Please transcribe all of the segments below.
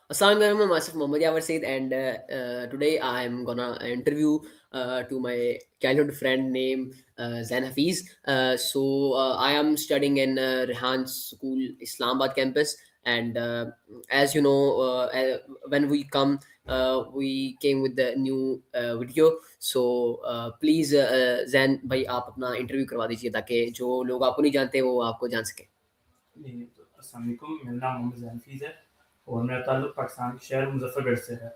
Assalamualaikum, myself Mohammad Yawar Said, and today I am gonna interview to my childhood friend named Zain Hafiz. I am studying in Rehan School, Islamabad campus, and as you know, when we come, we came with the new video. Please, Zain भाई आप अपना interview करवा दीजिए ताकि जो लोग आपको नहीं जानते वो आपको जान सके. जी, तो अस्सलाम वालेकुम, मेरा नाम मोहम्मद ज़ैन हफ़ीज़ है और मेरा ताल्लुक पाकिस्तान के शहर मुज़फ़्फ़रगढ़ से है।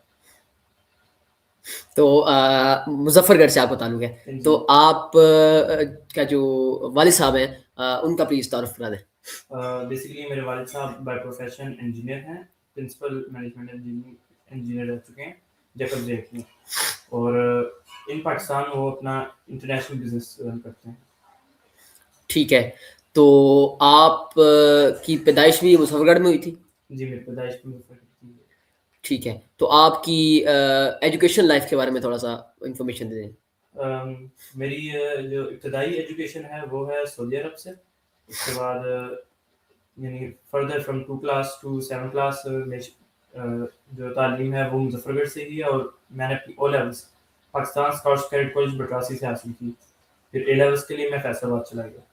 तो मुज़फ़्फ़रगढ़ से आपका ताल्लुक है। तो जी। आप का जो वालिद साहब हैं उनका प्लीज़ तारुफ़ करा दें। बेसिकली मेरे वालिद साहब बाय प्रोफ़ेशन इंजीनियर हैं, प्रिंसिपल मैनेजमेंट इंजीनियर रह चुके हैं जैकब जेक में और इन पाकिस्तान वो अपना इंटरनेशनल बिज़नेस रन करते हैं। ठीक है, तो आप की पैदाइश भी मुज़फ़्फ़रगढ़ में हुई थी? जी, मेरी पैदाइश भी मुज़फ़्फ़रगढ़ की है। ठीक है, तो आपकी एजुकेशन लाइफ़ के बारे में थोड़ा-सा इन्फॉर्मेशन दे दें। मेरी जो इब्तदाई एजुकेशन है वो है सऊदी अरब से। उसके बाद यानी further from 2 class to 7 class जो तालीम है वो मुज़फ़्फ़रगढ़ से ही है और मैंने अपनी O levels Pakistan scouts cadet college Batrasi से हासिल की। फिर ए लेवल्स के लिए मैं फैसलाबाद चला गया।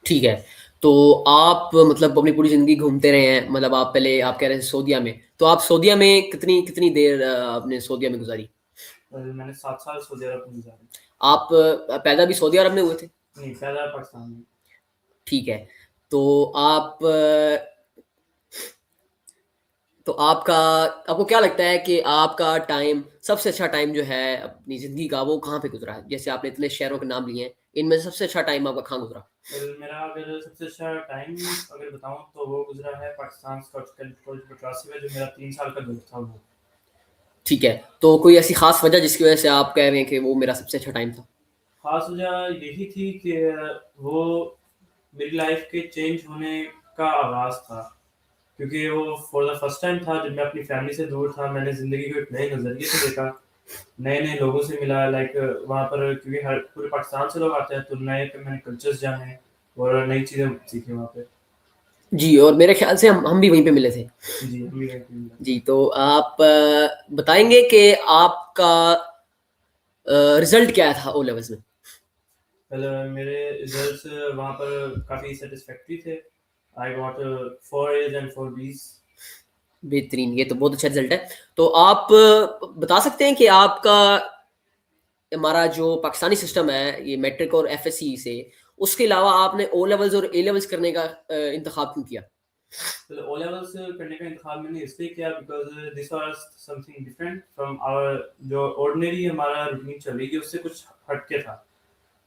ठीक है, तो आप मतलब अपनी पूरी ज़िंदगी घूमते रहे हैं, मतलब आप पहले आप कह रहे थे सऊदीया में, तो आप सऊदीया में कितनी कितनी देर आपने सऊदीया में गुज़ारी? मैंने 7 साल सऊदी अरब में गुज़ारे। आप पैदा भी सऊदी अरब में हुए थे? नहीं, पैदा पाकिस्तान में। ठीक है। तो आप तो आपका आपको क्या लगता है कि आपका टाइम सबसे अच्छा टाइम जो है अपनी ज़िंदगी का वो कहाँ पे गुज़रा है? जैसे आपने इतने शहरों के नाम लिए हैं, इनमें से सबसे अच्छा टाइम आपका कहाँ गुज़रा? मेरा अगर सबसे अच्छा टाइम अगर बताऊँ तो वो गुज़रा है Pakistan scouts cadet college Batrasi में जो मेरा 3 साल का दौर था वो। ठीक है, तो कोई ऐसी ख़ास वजह जिसकी वज़ह से आप कह रहे हैं कि वो मेरा सबसे अच्छा टाइम था? ख़ास वजह यही थी कि वो मेरी लाइफ़ के चेंज होने का आगाज़ था। क्योंकि वो फॉर द फर्स्ट टाइम था जब मैं अपनी फैमिली से दूर था, मैंने ज़िंदगी को एक नए नज़रिए से देखा, नए-नए लोगों से मिला लाइक वहाँ पर क्योंकि हर पूरे पाकिस्तान से लोग आते हैं, तो नए पे मैंने कल्चर्स जाने और नई चीज़ें सीखी वहाँ पे। जी, और मेरे ख़्याल से हम भी वहीं पे मिले थे। जी, हम भी गए थे मिलने। जी, तो आप बताएँगे कि आपका रिज़ल्ट क्या था ओ लेवल्स में? कल मेरे रिज़ल्ट्स वहाँ पर काफ़ी सैटिस्फैक्टरी थे। आई गॉट 4 एज़ एंड 4 बीज़। बेहतरीन, ये तो बहुत अच्छा रिज़ल्ट है। तो आप बता सकते हैं कि आपका हमारा जो पाकिस्तानी सिस्टम है, ये मैट्रिक और एफएससी से, उसके अलावा आपने ओ लेवल्स और ए लेवल्स करने का इंतखाब क्यों किया? तो ओ लेवल्स करने का इंतखाब मैंने इसलिए किया because this was something different from our जो ऑर्डिनरी हमारा रूटीन चल रही थी उससे कुछ हट के था।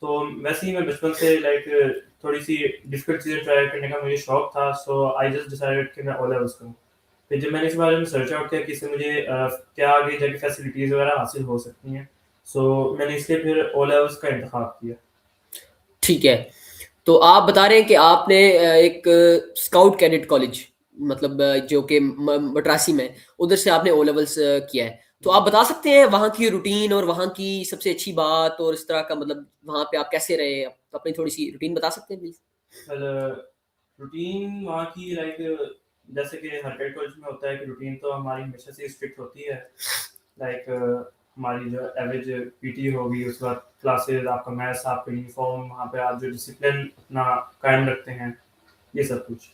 तो वैसे ही मैं बचपन से लाइक थोड़ी-सी डिफिकल्ट चीज़ें ट्राई करने का मुझे शौक था, सो आई जस्ट डिसाइडेड कि मैं ओ लेवल्स करूँ। फिर जब मैंने इस बारे में सर्च आउट किया कि इससे मुझे क्या आगे जाके फैसिलिटीज़ वगैरह हासिल हो सकती हैं, सो मैंने इसलिए फिर ओ लेवल्स का इंतखाब किया। ठीक है। तो आप बता रहे हैं कि आपने एक स्काउट कैडेट कॉलेज मतलब जो कि मद्रासी में, उधर से आपने ओ लेवल्स किया है। तो आप जी। बता सकते हैं वहाँ की रूटीन और वहाँ की सबसे अच्छी बात और इस तरह का मतलब वहाँ पे आप कैसे रहे? अपनी थोड़ी-सी रूटीन बता सकते हैं प्लीज़? वेल रूटीन वहाँ की लाइक जैसे कि हर कैडेट कॉलेज में होता है कि रूटीन तो हमारी हमेशा से स्ट्रिक्ट होती है। लाइक हमारी जो एवरेज पीटी होगी, उसके बाद क्लासेस, आपका मैथ्स, आपका यूनिफ़ॉर्म, वहाँ पे आप जो डिसिप्लिन अपना कायम रखते हैं, ये सब कुछ।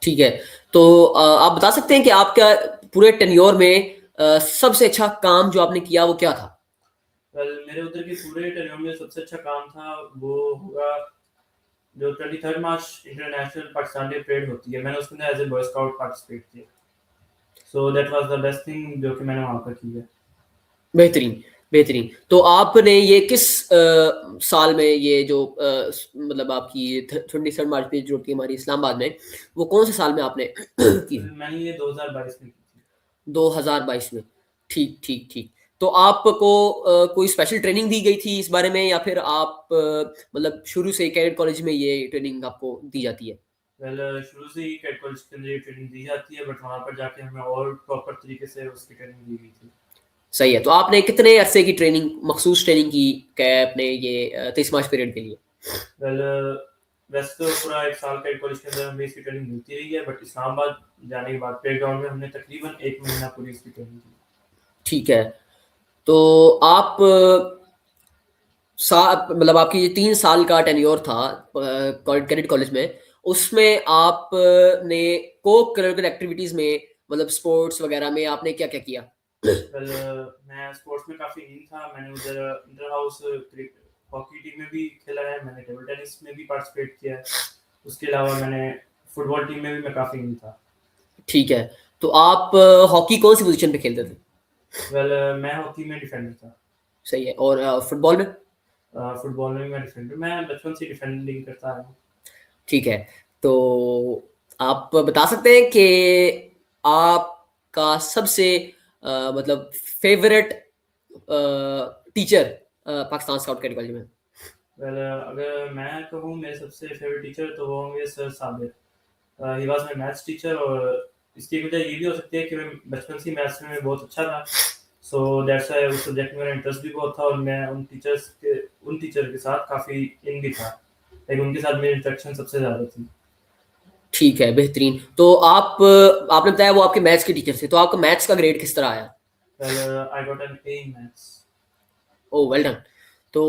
ठीक है। तो आप बता सकते हैं कि आपका पूरे टेन्योर में सबसे अच्छा काम जो आपने किया वो क्या था? वेल मेरे उधर के पूरे टेन्योर में सबसे अच्छा काम था, वो होगा जो 23rd March international Pakistan day parade होती है, मैंने उसमें as a boy scout participate किया। So that was the best thing जो कि मैंने वहाँ पर की है। बेहतरीन, बेहतरीन। तो आपने ये किस साल में ये जो मतलब आपकी 23rd मार्च पे जो कि हमारी इस्लामाबाद में, वो कौन-से साल में आपने की थी? मैंने ये 2022 में की थी। 2022 में। ठीक, ठीक, ठीक। तो आपको कोई स्पेशल ट्रेनिंग दी गई थी इस बारे में या फिर आप मतलब शुरू से कैडेट कॉलेज में ये ट्रेनिंग आपको दी जाती है? वेल शुरू से ही कैट कॉलेज के अंदर ये ट्रेनिंग दी जाती है, बट वहाँ पर जाके हमें और प्रॉपर तरीके से उसकी ट्रेनिंग दी गई थी। सही है। तो आपने कितने अरसे की ट्रेनिंग मखसूस ट्रेनिंग की कै अपने ये 23 मार्च पीरियड के लिए? वेल वैसे तो पूरा 1 साल का कॉलेज के अंदर हमें इसकी ट्रेनिंग मिलती रही है, बट इस्लामाबाद जाने के बाद प्ले ग्राउंड में हमने तकरीबन 1 महीना पूरी इसकी ट्रेनिंग की। ठीक है। तो आप मतलब आपकी ये 3 साल का टेन्योर था कैडेट कॉलेज में, उसमें आपने को करिकुलर एक्टिविटीज में मतलब स्पोर्ट्स वगैरह में आपने क्या क्या किया? वेल मैं स्पोर्ट्स में काफ़ी इन था। मैंने उधर इंटर हाउस हॉकी टीम में भी खेला है, मैंने टेबल टेनिस में भी पार्टिसिपेट किया है। उसके अलावा मैंने फुटबॉल टीम में भी मैं काफ़ी इन था। ठीक है। तो आप हॉकी कौन सी पोजीशन पे खेलते थे? वेल मैं हॉकी में डिफेंडर था। सही है। और फुटबॉल में? फुटबॉल में मैं डिफेंडर, मैं बचपन से डिफेंडिंग करता रहा हूँ। ठीक है। तो आप बता सकते हैं कि आपका सबसे मतलब favourite teacher Pakistan scout cadet college में? वेल अगर मैं कहूँ मेरे सबसे फेवरेट टीचर तो वो होंगे sir Sabir. He was my maths teacher, और इसकी एक वजह ये भी हो सकती है कि मैं बचपन से मैथ्स में बहुत अच्छा था। सो दैट्स व्हाई उस सब्जेक्ट में मेरा इंटरेस्ट भी बहुत था, और मैं उन टीचर के साथ काफ़ी इन भी था। लाइक उनके साथ मेरी इंटरेक्शन सबसे ज़्यादा थी। ठीक है, बेहतरीन। तो आप आपने बताया वो आपके मैथ्स के टीचर थे, तो आपका मैथ्स का ग्रेड किस तरह आया? Well I got an A in maths. Oh well done. तो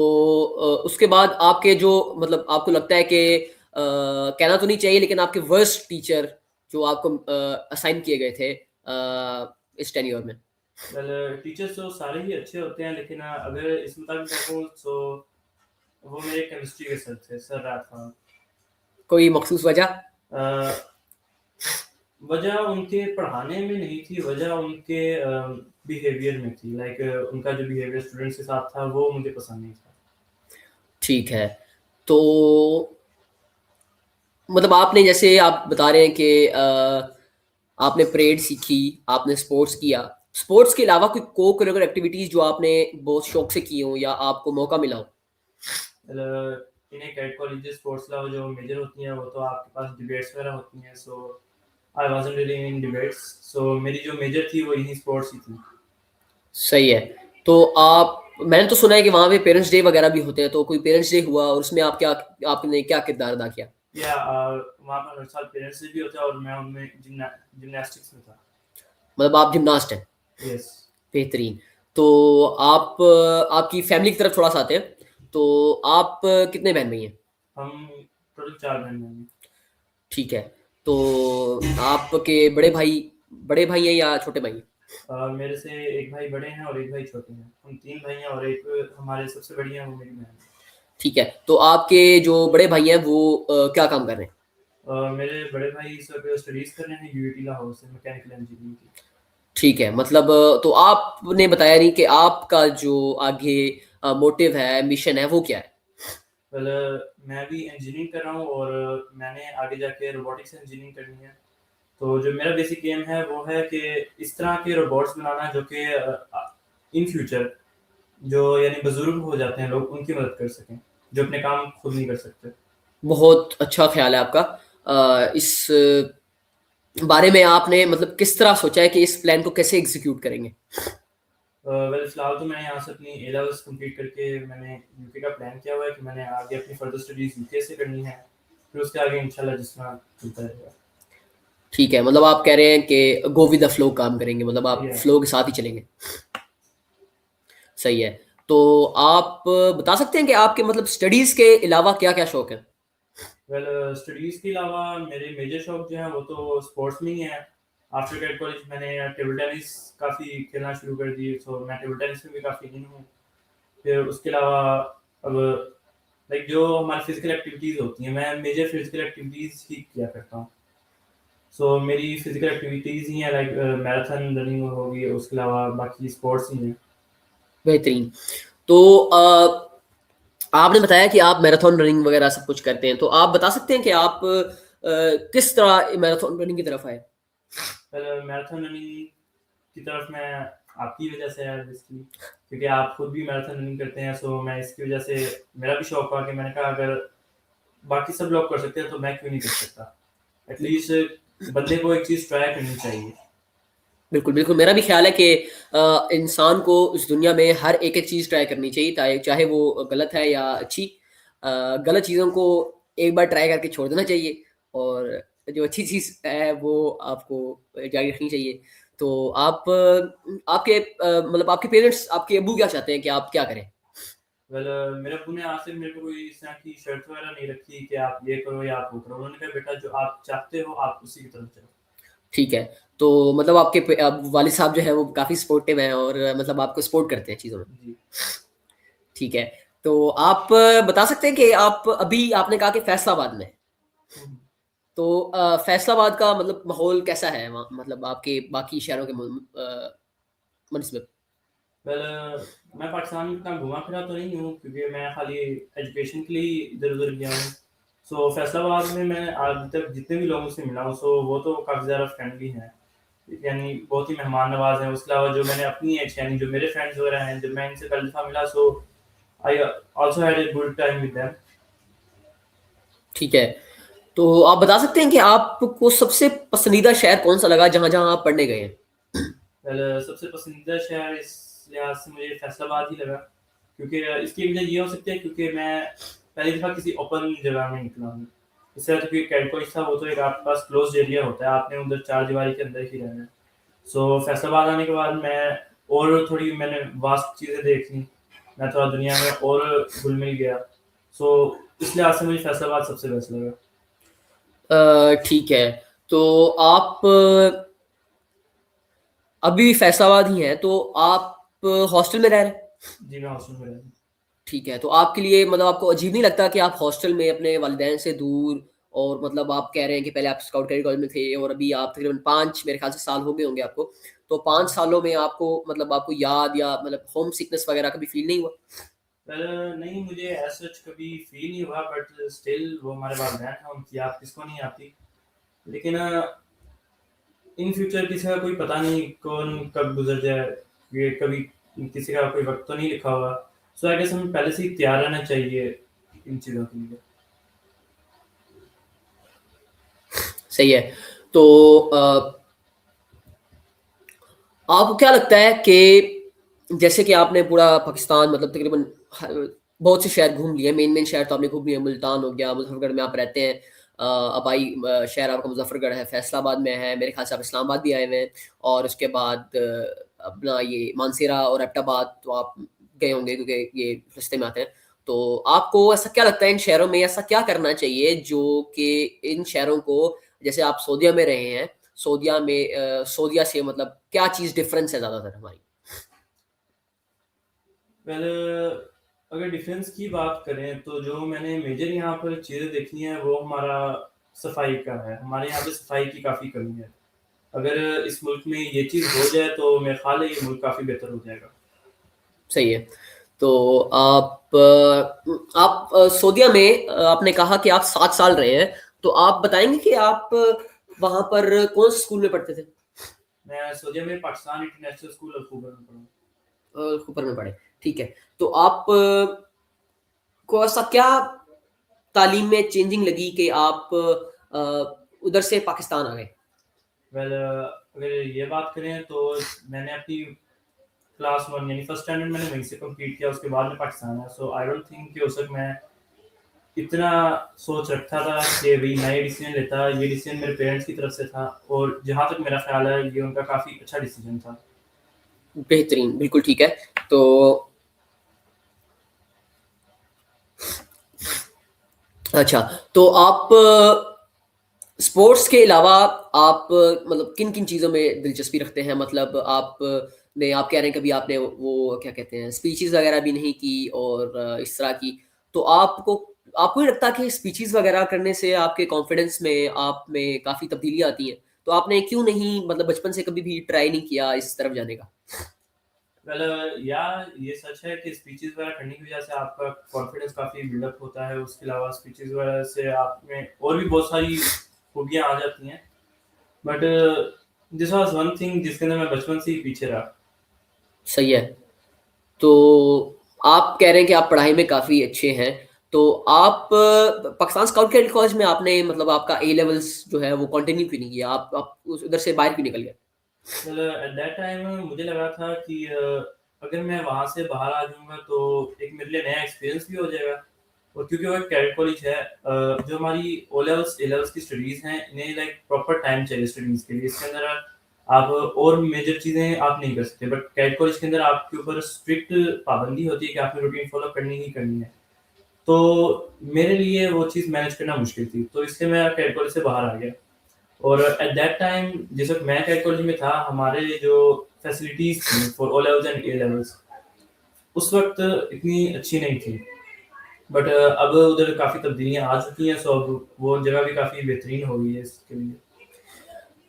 उसके बाद आपके जो मतलब आपको लगता है कि कहना तो नहीं चाहिए लेकिन आपके वर्स्ट टीचर जो आपको असाइन किए गए थे इस टेन्योर में? वेल टीचर्स तो सारे ही अच्छे होते हैं, लेकिन अगर इस मुताबिक देखूँ तो वो मेरे केमिस्ट्री के सर थे, सर रात खान। कोई मखसूस वजह? वजह उनके पढ़ाने में नहीं थी, वजह उनके बिहेवियर में थी। लाइक उनका जो बिहेवियर स्टूडेंट्स के साथ था वो मुझे पसंद नहीं था। ठीक है। तो मतलब आपने जैसे आप बता रहे हैं कि आपने परेड सीखी, आपने स्पोर्ट्स किया, स्पोर्ट्स के अलावा कोई को करिकुलर एक्टिविटीज जो आपने बहुत शौक से की हो या आपको मौका मिला हो? इन कैट कॉलेज स्पोर्ट्स अलावा जो मेजर होती हैं वो तो आपके पास डिबेट्स वगैरह होती हैं। So I wasn't really in debates, so मेरी जो मेजर थी वो यही स्पोर्ट्स ही थी। सही है। तो आप मैंने तो सुना है कि वहाँ पे पेरेंट्स डे वगैरह भी होते हैं, तो कोई पेरेंट्स डे हुआ और उसमें आप क्या आपने क्या किरदार अदा किया? या वहाँ पर हर साल पेरेंट्स डे भी होता है, और मैं उनमें जिमनास्टिक्स में था। मतलब आप जिमनास्ट हैं? यस। बेहतरीन। तो आप आपकी फैमिली की तरफ थोड़ा सा आते हैं, तो आप कितने बहन भाई हैं? हम टोटल 4 बहन हैं। ठीक है। तो आपके बड़े भाई हैं या छोटे भाई हैं? मेरे से एक भाई बड़े हैं और एक भाई छोटे हैं। हम 3 भाई हैं, और एक हमारे सबसे बड़ी हैं, वो मेरी बहन है। ठीक है। तो आपके जो बड़े भाई हैं वो क्या काम कर रहे हैं? मेरे बड़े भाई इस वक्त स्टडीज़ कर रहे हैं यूआईटी लाहौर से, मैकेनिकल इंजीनियरिंग की। ठीक है। मतलब तो आपने बताया नहीं कि आपका जो आगे मोटिव है, मिशन है, वो क्या है? वेल मैं भी इंजीनियरिंग कर रहा हूँ, और मैंने आगे जाके रोबोटिक्स इंजीनियरिंग करनी है। तो जो मेरा बेसिक एम है वो है कि इस तरह के रोबोट्स बनाना जो कि इन फ्यूचर जो यानी बुजुर्ग हो जाते हैं लोग, उनकी मदद कर सकें, जो अपने काम खुद नहीं कर सकते। बहुत अच्छा ख्याल है आपका। इस बारे में आपने मतलब किस तरह सोचा है कि इस प्लान को कैसे एग्जीक्यूट करेंगे? वेल फिलहाल तो मैंने यहाँ से अपनी ए लेवल्स कंप्लीट करके मैंने यूके का प्लान किया हुआ है कि मैंने आगे अपनी फर्दर स्टडीज़ यूके से करनी है। फिर उसके आगे इंशाल्लाह जिस तरह चलता रहेगा। ठीक है। मतलब आप कह रहे हैं कि गो विद द फ्लो काम करेंगे, मतलब आप या फ्लो के साथ ही चलेंगे। सही है। तो आप बता सकते हैं कि आपके मतलब स्टडीज के अलावा क्या क्या शौक है? वेल स्टडीज़ के अलावा मेरे मेजर शौक जो हैं वो तो स्पोर्ट्स में ही हैं। आफ्टर ग्रेड कॉलेज मैंने टेबल टेनिस काफ़ी खेलना शुरू कर दी, सो मैं टेबल टेनिस में भी काफ़ी इन हूँ। फिर उसके अलावा अब लाइक जो हमारी फिजिकल एक्टिविटीज़ होती हैं, मैं मेजर फिजिकल एक्टिविटीज़ ही किया करता हूँ। सो मेरी फिजिकल एक्टिविटीज़ ही हैं, लाइक मैराथन रनिंग होगी, उसके अलावा बाकी स्पोर्ट्स ही हैं। बेहतरीन। तो आपने बताया कि आप मैराथन रनिंग वगैरह सब कुछ करते हैं, तो आप बता सकते हैं कि आप किस तरह मैराथन रनिंग की तरफ आए? मैराथन रनिंग की तरफ मैं आपकी वजह से आया बेसिकली, क्योंकि आप खुद भी मैराथन रनिंग करते हैं। सो मैं इसकी वजह से मेरा भी शौक हुआ कि मैंने कहा अगर बाकी सब लोग कर सकते हैं तो मैं क्यों नहीं कर सकता। एटलीस्ट बंदे को एक चीज़ ट्राई करनी चाहिए। बिल्कुल, बिल्कुल। मेरा भी ख़्याल है कि इंसान को इस दुनिया में हर एक-एक चीज़ ट्राई करनी चाहिए, चाहे चाहे वो गलत है या अच्छी। गलत चीज़ों को एक बार ट्राई करके छोड़ देना चाहिए और जो अच्छी चीज़ है वो आपको जारी रखनी चाहिए। तो आप आपके मतलब आपके पेरेंट्स, आपके अब्बू क्या चाहते हैं कि आप क्या करें? वेल मेरे अब्बू ने आज तक मेरे को कोई इस तरह की शर्त वगैरह नहीं रखी कि आप ये करो या आप वो करो। उन्होंने कहा बेटा जो आप चाहते हो आप उसी की तरफ चलो। ठीक है। तो मतलब आपके वालिद साहब जो हैं वो काफ़ी सपोर्टिव हैं और मतलब आपको सपोर्ट करते हैं चीज़ों में। जी। ठीक है। तो आप बता सकते हैं कि आप अभी आपने कहा कि फैसलाबाद में हैं। हुँ। तो फैसलाबाद का मतलब माहौल कैसा है वहाँ, मतलब आपके बाकी शहरों के बनिस्बत? वेल मैं पाकिस्तान में इतना घूमा फिरा तो नहीं हूँ क्योंकि मैं खाली एजुकेशन के लिए इधर-उधर गया हूँ। सो फैसलाबाद में मैं आज तक जितने भी लोगों से मिला हूँ सो वो तो काफ़ी ज़्यादा फ्रेंडली हैं। यानी बहुत ही मेहमान नवाज़ हैं। उसके अलावा जो मैंने अपनी एज यानी जो मेरे फ्रेंड्स वगैरह हैं, जब मैं इनसे पहली दफ़ा मिला so I also had a good time with them. ठीक है। तो आप बता सकते हैं कि आपको सबसे पसंदीदा शहर कौन-सा लगा जहाँ-जहाँ आप पढ़ने गए हैं? वेल सबसे पसंदीदा शहर इस लिहाज से मुझे फैसलाबाद ही लगा क्योंकि इसकी वजह ये हो सकती है क्योंकि मैं पहली दफ़ा किसी ओपन जगह में निकला हूँ। इससे ज़्यादा क्योंकि कैलकुलस था वो तो एक आपके पास क्लोज़्ड एरिया होता है, आपने उधर चारदीवारी के अंदर ही रहना है। सो फैसलाबाद आने के बाद मैं और थोड़ी मैंने वास्ट चीज़ें देख लीं, मैं थोड़ा दुनिया में और घुल-मिल गया। सो इस लिहाज से मुझे फैसलाबाद सबसे बेस्ट लगा। ठीक है। तो आप अभी फैसलाबाद ही हैं, तो आप हॉस्टल में रह रहे हैं? जी, मैं हॉस्टल में रहता हूँ। ठीक है, तो आपके लिए मतलब आपको अजीब नहीं लगता कि आप हॉस्टल में अपने वालिदैन से दूर, और मतलब आप कह रहे हैं कि पहले आप स्काउट कैडेट कॉलेज में थे और अभी आप तकरीबन 5 मेरे ख़्याल से साल हो गए होंगे आपको। तो 5 सालों में आपको मतलब आपको याद या मतलब होम सिकनेस वग़ैरह कभी फ़ील नहीं हुआ? पर नहीं मुझे एज़ सच कभी फ़ील नहीं हुआ बट स्टिल वो हमारे वालिदैन हैं, उनकी याद किसको नहीं आती। लेकिन इन फ्यूचर किसी का कोई पता नहीं कौन कब गुज़र जाए, ये कभी किसी का कोई वक़्त तो नहीं लिखा हुआ। सो आई गेस हमें पहले से ही तैयार रहना चाहिए इन चीज़ों के लिए। सही है। तो आपको क्या लगता है कि जैसे कि आपने पूरा पाकिस्तान मतलब तकरीबन बहुत से शहर घूम लिए, मेन-मेन शहर तो आपने घूम लिए, मुल्तान हो गया, मुज़फ़्फ़रगढ़ में आप रहते हैं। आबाई शहर आपका मुज़फ़्फ़रगढ़ है, फ़ैसलाबाद में है, मेरे ख़्याल से आप इस्लामाबाद भी आए हुए हैं, और उसके बाद अपना ये मानसेरा और एबटाबाद तो आप गए होंगे क्योंकि ये रास्ते में आते हैं। तो आपको ऐसा क्या लगता है इन शहरों में ऐसा क्या करना चाहिए जो कि इन शहरों को, जैसे आप सऊदीया में रहे हैं, सऊदीया में सऊदीया से मतलब क्या चीज़ डिफरेंस है ज़्यादातर हमारी? वेल अगर डिफरेंस की बात करें तो जो मैंने मेजर यहाँ पर चीज़ें देखी हैं वो हमारा सफाई का है। हमारे यहाँ पे सफाई की काफ़ी कमी है। अगर इस मुल्क में ये चीज़ हो जाए तो मेरा ख़्याल है ये मुल्क काफ़ी बेहतर हो जाएगा। सही है। तो आप सऊदीया में आपने कहा कि आप 7 साल रहे हैं, तो आप बताएँगे कि आप वहाँ पर कौन-से स्कूल में पढ़ते थे? मैं सऊदीया में पाकिस्तान इंटरनेशनल स्कूल अल-खुबर में पढ़ा हूँ। ऊपर में पढ़े, ठीक है। तो आप को ऐसा क्या तालीम में चेंजिंग लगी कि आप उधर से पाकिस्तान आ गए? वेल अगर ये बात करें तो मैंने अपनी क्लास 1 यानी फर्स्ट स्टैंडर्ड मैंने वहीं से कंप्लीट किया, उसके बाद मैं पाकिस्तान आया। सो आई डोंट थिंक कि उस वक़्त मैं इतना सोच रखता था कि भई मैं ये डिसीज़न लेता, ये डिसीज़न मेरे पेरेंट्स की तरफ से था और जहाँ तक मेरा ख़्याल है ये उनका काफ़ी अच्छा डिसीज़न था। बेहतरीन, बिल्कुल ठीक है। तो अच्छा, तो आप स्पोर्ट्स के अलावा आप मतलब किन-किन चीज़ों में दिलचस्पी रखते हैं? मतलब आप कह रहे हैं कभी आपने वो क्या कहते हैं स्पीचेज़ वगैरह भी नहीं की और इस तरह की। तो आपको नहीं लगता कि स्पीचेज़ वगैरह करने से आपके कॉन्फिडेंस में आप में काफ़ी तब्दीलियाँ आती हैं? तो आपने क्यों नहीं मतलब बचपन से कभी भी ट्राई नहीं किया इस तरफ जाने का? वेल या ये सच है कि स्पीचेज़ वगैरह करने की वज़ह से आपका कॉन्फिडेंस काफ़ी बिल्डअप होता है। उसके अलावा स्पीचेज़ वगैरह से आप में और भी बहुत सारी खूबियाँ आ जाती हैं। But this was one thing जिसके अंदर मैं बचपन से ही पीछे रहा। सही है। तो आप कह रहे हैं कि आप पढ़ाई में काफ़ी अच्छे हैं। तो आप पाकिस्तान स्काउट कैडेट कॉलेज में आपने मतलब आपका ए लेवल्स जो है वो कंटिन्यू क्यों नहीं किया? आप उस उधर से बाहर क्यों निकल गए? वेल एट दैट टाइम मुझे लगा था कि अगर मैं वहाँ से बाहर आ जाऊँगा तो एक मेरे लिए नया एक्सपीरियंस भी हो जाएगा और क्योंकि वो एक कैडेट कॉलेज है, जो हमारी ओ लेवल्स ए लेवल्स की स्टडीज़ हैं, इन्हें लाइक प्रॉपर टाइम चाहिए स्टडीज़ के लिए। इसके अंदर आप और मेजर चीज़ें आप नहीं कर सकते, बट कैडेट कॉलेज के अंदर आपके ऊपर स्ट्रिक्ट पाबंदी होती है कि आपने रूटीन फॉलो करनी ही करनी है। तो मेरे लिए वो चीज़ मैनेज करना मुश्किल थी, तो इसलिए मैं कैडेट कॉलेज से बाहर आ गया। और एट दैट टाइम जिस वक़्त मैं कैडेट कॉलेज में था, हमारे जो फैसिलिटीज़ थी for O levels and A levels, उस वक़्त इतनी अच्छी नहीं थी। बट अब उधर काफ़ी तब्दीलियाँ आ चुकी हैं, सो अब वो जगह भी काफ़ी बेहतरीन हो गई है इसके लिए।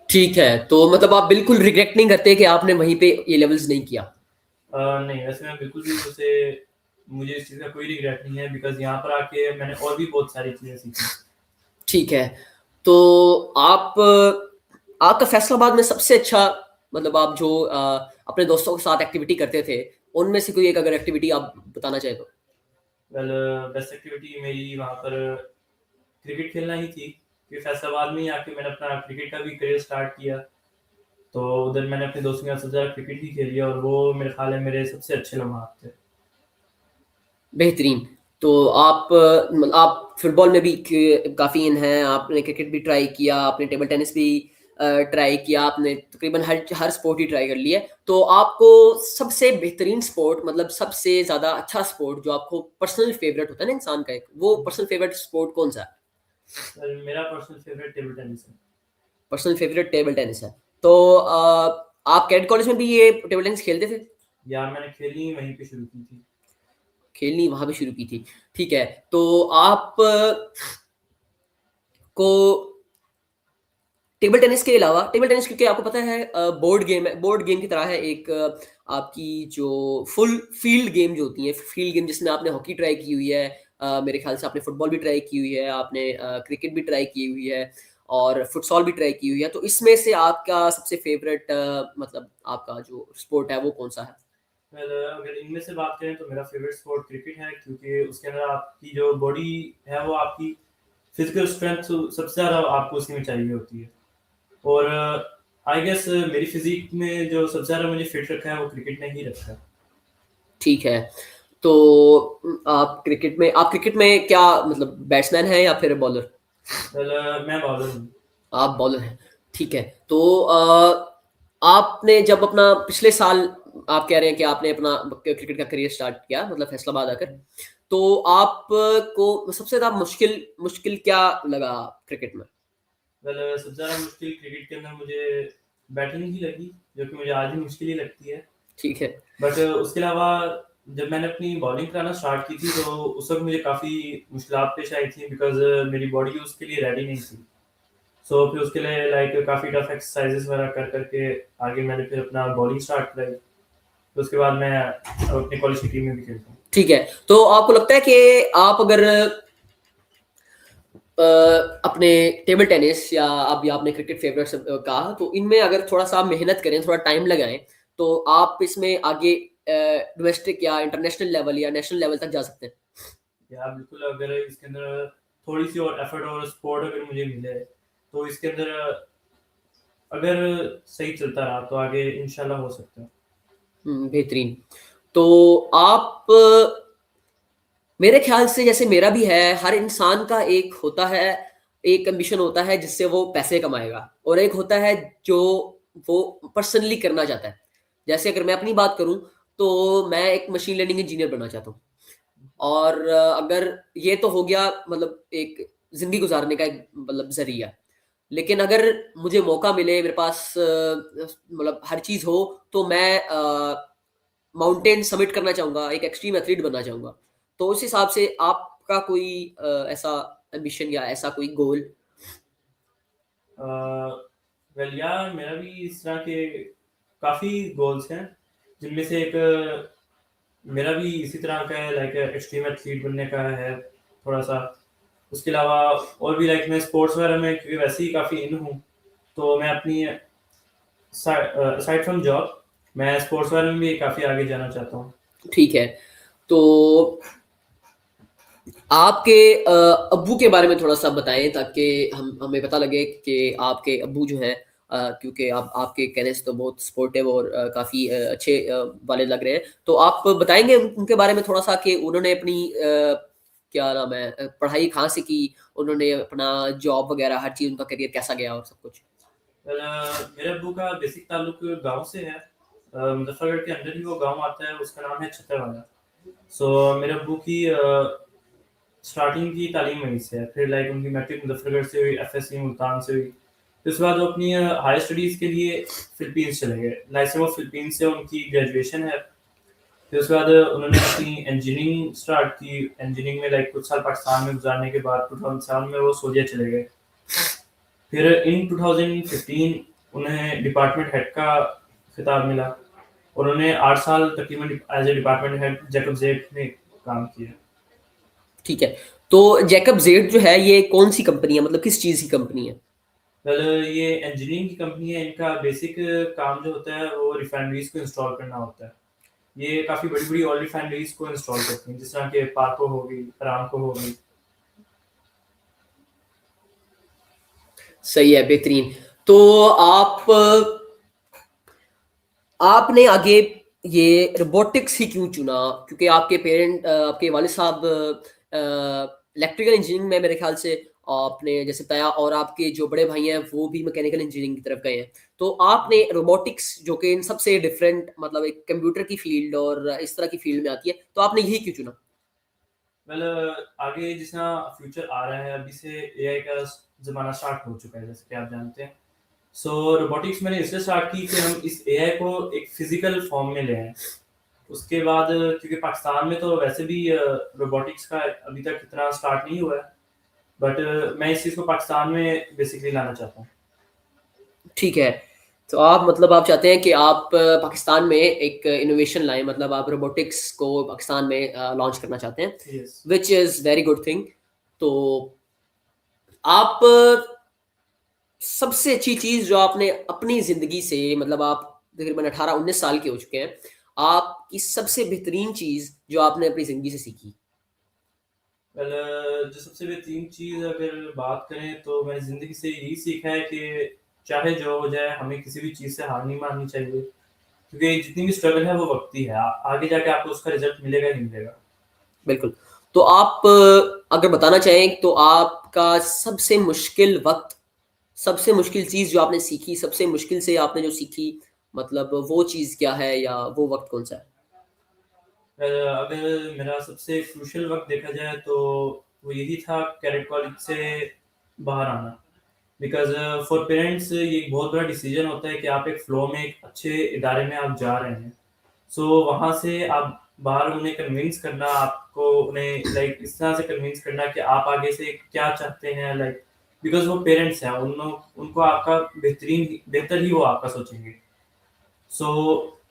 ठीक है, तो मतलब आप बिल्कुल रिग्रेट नहीं करते कि आपने वहीं पे ये लेवल्स नहीं किया? नहीं, वैसे मैं बिल्कुल भी उसे मुझे इस चीज़ का कोई रिग्रेट नहीं है, बिकॉज़ यहाँ पर आके मैंने और भी बहुत सारी चीज़ें सीखी। ठीक है, तो आप आपका फैसलाबाद में सबसे अच्छा मतलब आप जो अपने दोस्तों के साथ एक्टिविटी करते थे, उनमें से कोई एक अगर एक्टिविटी आप बताना चाहें तो? वेल, बेस्ट एक्टिविटी मेरी वहाँ पर क्रिकेट खेलना ही थी, क्योंकि फैसलाबाद में ही आके मैंने अपना क्रिकेट का भी करियर स्टार्ट किया। तो उधर मैंने अपने दोस्तों के साथ सबसे ज़्यादा क्रिकेट ही खेली है, और वो मेरे ख़्याल है मेरे सबसे अच्छे लम्हात थे। बेहतरीन। तो आप फुटबॉल में भी काफ़ी इन हैं, आपने क्रिकेट भी ट्राई किया, आपने टेबल टेनिस भी ट्राई किया, आपने तकरीबन हर हर स्पोर्ट ही ट्राई कर लिया है। तो आपको सबसे बेहतरीन स्पोर्ट मतलब सबसे ज़्यादा अच्छा स्पोर्ट जो आपको पर्सनल फ़ेवरेट होता है ना इंसान का एक, वो पर्सनल फ़ेवरेट स्पोर्ट कौन-सा है? सर, मेरा पर्सनल फेवरेट टेबल टेनिस है। पर्सनल फ़ेवरेट टेबल टेनिस है। तो आप कैडेट कॉलेज में भी ये टेबल टेनिस खेलते थे? या मैंने खेलनी वहीं पे शुरू की थी। खेलनी वहाँ पे शुरू की थी। ठीक है, तो आप को टेबल टेनिस के अलावा टेबल टेनिस क्योंकि आपको पता है बोर्ड गेम है, बोर्ड गेम की तरह है एक आपकी जो फुल फील्ड गेम जो होती है, फील्ड गेम जिसमें आपने हॉकी ट्राई की हुई है, मेरे ख्याल से आपने फुटबॉल भी ट्राई की हुई है, आपने क्रिकेट भी ट्राई की हुई है और फुटसॉल भी ट्राई की हुई है। तो इसमें से आपका सबसे फेवरेट मतलब आपका जो स्पोर्ट है वो कौन-सा है? वेल, अगर इनमें से बात करें तो मेरा फेवरेट स्पोर्ट क्रिकेट है, क्योंकि उसके अंदर आपकी जो बॉडी है वो आपकी फिजिकल स्ट्रेंथ सबसे ज़्यादा आपको उसमें चाहिए होती है। और आई गेस मेरी फिजिक में जो सबसे ज़्यादा मुझे फिट रखा है वो क्रिकेट ने ही रखा है। ठीक है, तो आप क्रिकेट में क्या मतलब बैट्समैन हैं या फिर बॉलर? वेल, मैं बॉलर हूँ। आप बॉलर हैं, ठीक है। तो आपने जब अपना पिछले साल आप कह रहे हैं कि आपने अपना क्रिकेट का करियर स्टार्ट किया मतलब फैसलाबाद आकर, तो आपको सबसे ज़्यादा मुश्किल मुश्किल क्या लगा क्रिकेट में? वेल, सबसे ज़्यादा मुश्किल क्रिकेट के अंदर मुझे बैटिंग ही लगी, जो कि मुझे आज भी मुश्किल ही लगती है। ठीक है, बट उसके अलावा जब मैंने अपनी बॉलिंग कराना स्टार्ट की थी, तो उस वक़्त मुझे काफ़ी मुश्किलात पेश आई थी, बिकॉज़ मेरी बॉडी उसके लिए रेडी नहीं थी। सो फिर उसके लिए लाइक काफ़ी टफ एक्सरसाइज़ेज़ वगैरह कर कर के आगे मैंने फिर अपना बॉलिंग स्टार्ट कराई। तो उसके बाद मैं अब अपनी कॉलेज की टीम में भी खेलता हूँ। ठीक है। तो आपको लगता है कि आप अगर अपने टेबल टेनिस या अभी आपने क्रिकेट फेवरेट कहा, तो इनमें अगर थोड़ा-सा मेहनत करें, थोड़ा टाइम लगाएँ, तो आप इसमें आगे डोमेस्टिक या इंटरनेशनल लेवल या नेशनल लेवल तक जा सकते हैं? या बिल्कुल, अगर इसके अंदर थोड़ी-सी और एफर्ट और सपोर्ट अगर मुझे मिले, तो इसके अंदर अगर सही चलता रहा तो आगे इंशाल्लाह हो सकता है। बेहतरीन। तो आप मेरे ख़्याल से जैसे मेरा भी है, हर इंसान का एक होता है, एक एम्बिशन होता है जिससे वो पैसे कमाएगा और एक होता है जो वो पर्सनली करना चाहता है। जैसे अगर मैं अपनी बात करूँ, तो मैं एक मशीन लर्निंग इंजीनियर बनना चाहता हूँ और अगर ये तो हो गया मतलब एक ज़िंदगी गुज़ारने का एक मतलब ज़रिया। लेकिन अगर मुझे मौका मिले, मेरे पास मतलब हर चीज़ हो, तो मैं माउंटेन समिट करना चाहूँगा, एक एक्सट्रीम एथलीट बनना चाहूँगा। तो उस हिसाब से आपका कोई ऐसा एम्बिशन या ऐसा कोई गोल? वेल, या मेरा भी इस तरह के काफ़ी गोल्स हैं, जिनमें से एक मेरा भी इसी तरह का है, लाइक एक्सट्रीम एथलीट बनने का है थोड़ा-सा। उसके अलावा और भी लाइक मैं स्पोर्ट्स वगैरह में क्योंकि वैसे ही काफ़ी इन हूँ, तो मैं अपनी असाइड फ्रॉम जॉब मैं स्पोर्ट्स वगैरह में भी काफ़ी आगे जाना चाहता हूँ। ठीक है। तो आपके अब्बू के बारे में थोड़ा-सा बताएँ ताकि हमें पता लगे कि आपके अब्बू जो हैं क्योंकि आप आपके कहने से तो बहुत सपोर्टिव और काफ़ी अच्छे वाले लग रहे हैं। तो आप बताएँगे उनके बारे में थोड़ा-सा कि उन्होंने अपनी क्या नाम है, पढ़ाई कहाँ से की, उन्होंने अपना जॉब वगैरह हर चीज़, उनका करियर कैसा गया और सब कुछ? मेरे अब्बू का बेसिक ताल्लुक गांव से है। मुजफ्फरगढ़ के अंदर ही वो गांव आता है, उसका नाम है छतरवाला। सो मेरे अब्बू की स्टार्टिंग की तालीम वहीं से है। फिर लाइक उनकी मैट्रिक मुजफ्फरगढ़ से हुई, एफएससी मुल्तान से हुई। फिर उसके बाद वो अपनी हायर स्टडीज़ के लिए फिलीपींस चले गए। लाइक से वो फिलीपींस से उनकी ग्रेजुएशन है। फिर उसके बाद उन्होंने अपनी इंजीनियरिंग स्टार्ट की। इंजीनियरिंग में लाइक कुछ साल पाकिस्तान में गुजारने के बाद 2007 में वो सऊदीया चले गए। फिर इन 2015 उन्हें डिपार्टमेंट हेड का खिताब मिला। उन्होंने 8 साल तकरीबन as a department head Jacob Jet में काम किया। ठीक है। तो जैकब जेट जो है ये कौन-सी कंपनी है? मतलब किस चीज़ की कंपनी है? वेल ये इंजीनियरिंग की कंपनी है। इनका बेसिक काम जो होता है वो रिफाइनरीज को इंस्टॉल करना होता है। ये काफ़ी बड़ी-बड़ी ऑयल रिफाइनरीज को इंस्टॉल करती हैं, जिस तरह के पार्को हो गई, अरामको हो गई। सही है, बेहतरीन। तो आपने आगे ये रोबोटिक्स ही क्यों चुना? क्योंकि आपके आपके वालिद साहब इलेक्ट्रिकल इंजीनियरिंग में मेरे ख्याल से आपने जैसे बताया, और आपके जो बड़े भाई हैं वो भी मैकेनिकल इंजीनियरिंग की तरफ गए हैं। तो आपने रोबोटिक्स जो कि इन सबसे डिफरेंट, मतलब एक कंप्यूटर की फील्ड और इस तरह की फील्ड में आती है, तो आपने यही क्यों चुना? वेल आगे जिस तरह फ्यूचर आ रहा है, अभी से एआई का ज़माना स्टार्ट हो चुका है, जैसे कि आप जानते हैं। सो रोबोटिक्स मैंने इसलिए स्टार्ट की कि हम इस एआई को एक फिजिकल फॉर्म में ले आएं। उसके बाद क्योंकि पाकिस्तान में तो वैसे भी रोबोटिक्स का अभी तक इतना स्टार्ट नहीं हुआ है, बट मैं इस चीज़ को पाकिस्तान में बेसिकली लाना चाहता हूँ। ठीक है। तो आप, मतलब आप चाहते हैं कि आप पाकिस्तान में एक इनोवेशन लाएँ, मतलब आप रोबोटिक्स को पाकिस्तान में लॉन्च करना चाहते हैं, yes. Which is very good thing. तो आप सबसे अच्छी चीज़ जो आपने अपनी ज़िंदगी से, मतलब आप तकरीबन 18-19 साल के हो चुके हैं, आपकी सबसे बेहतरीन चीज़ जो आपने अपनी ज़िंदगी से सीखी? वेल जो सबसे बेहतरीन चीज़ अगर बात करें तो मैंने ज़िंदगी से यही सीखा है कि चाहे जो हो जाए, हमें किसी भी चीज़ से हार नहीं माननी चाहिए। क्योंकि जितनी भी स्ट्रगल है वो वक़्ती है। आगे जाके आपको उसका रिज़ल्ट मिलेगा ही मिलेगा। बिल्कुल। तो आप अगर बताना चाहें तो आपका सबसे मुश्किल वक़्त, सबसे मुश्किल चीज़ जो आपने सीखी, सबसे मुश्किल से आपने जो सीखी, मतलब वो चीज़ क्या है या वो वक़्त कौन-सा है? अगर मेरा सबसे क्रूशियल वक़्त देखा जाए तो वो यही था कैडेट कॉलेज से बाहर आना। बिकॉज़ फॉर पेरेंट्स ये एक बहुत बड़ा डिसीज़न होता है कि आप एक फ़्लो में एक अच्छे इदारे में आप जा रहे हैं। सो वहाँ से आप बाहर उन्हें कन्विंस करना, आपको उन्हें लाइक इस तरह से कन्विंस करना कि आप आगे से क्या चाहते हैं, लाइक बिकॉज़ वो पेरेंट्स हैं, उनको आपका बेहतर ही वो आपका सोचेंगे। सो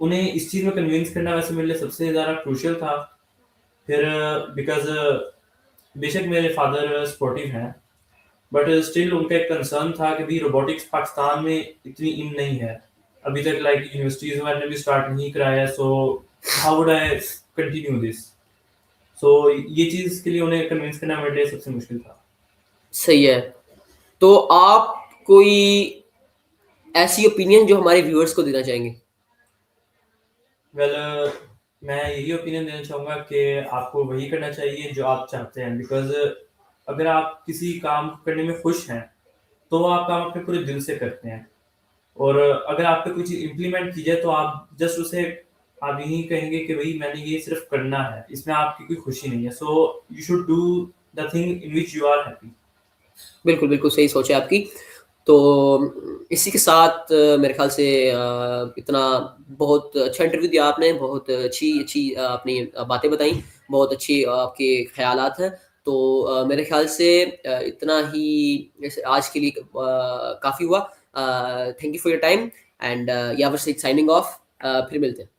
उन्हें इस चीज़ में कन्विंस करना वैसे मेरे लिए सबसे ज़्यादा क्रूशियल था। फिर बिकॉज़ बेशक मेरे फादर स्पोर्टिव हैं, बट स्टिल उनका एक कंसर्न था कि भई रोबोटिक्स पाकिस्तान में इतनी इन नहीं है। अभी तक लाइक यूनिवर्सिटीज़ वाले ने भी स्टार्ट नहीं कराया है, so how would I continue this? So ये चीज़ के लिए उन्हें कन्विंस करना मेरे लिए सबसे मुश्किल था। सही है। तो आप कोई ऐसी ओपिनियन जो हमारे व्यूअर्स को देना चाहेंगे? वेल मैं यही ओपिनियन देना चाहूँगा कि आपको वही करना चाहिए जो आप चाहते हैं। बिकॉज़ अगर आप किसी काम को करने में खुश हैं, तो वो आप काम अपने पूरे दिल से करते हैं। और अगर आप पे कोई चीज़ इम्प्लीमेंट की जाए तो आप जस्ट उसे आप यही कहेंगे कि भई मैंने ये सिर्फ़ करना है, इसमें आपकी कोई खुशी नहीं है। So you should do the thing in which you are happy. बिल्कुल, बिल्कुल सही सोच है आपकी। तो इसी के साथ मेरे ख़्याल से इतना बहुत अच्छा इंटरव्यू दिया आपने, बहुत अच्छी-अच्छी आपने बातें बताई, बहुत अच्छी आपके ख़यालात हैं। तो मेरे ख़्याल से इतना ही जैसे आज के लिए काफ़ी हुआ। Thank you for your time and या वर साइनिंग ऑफ। फिर मिलते हैं।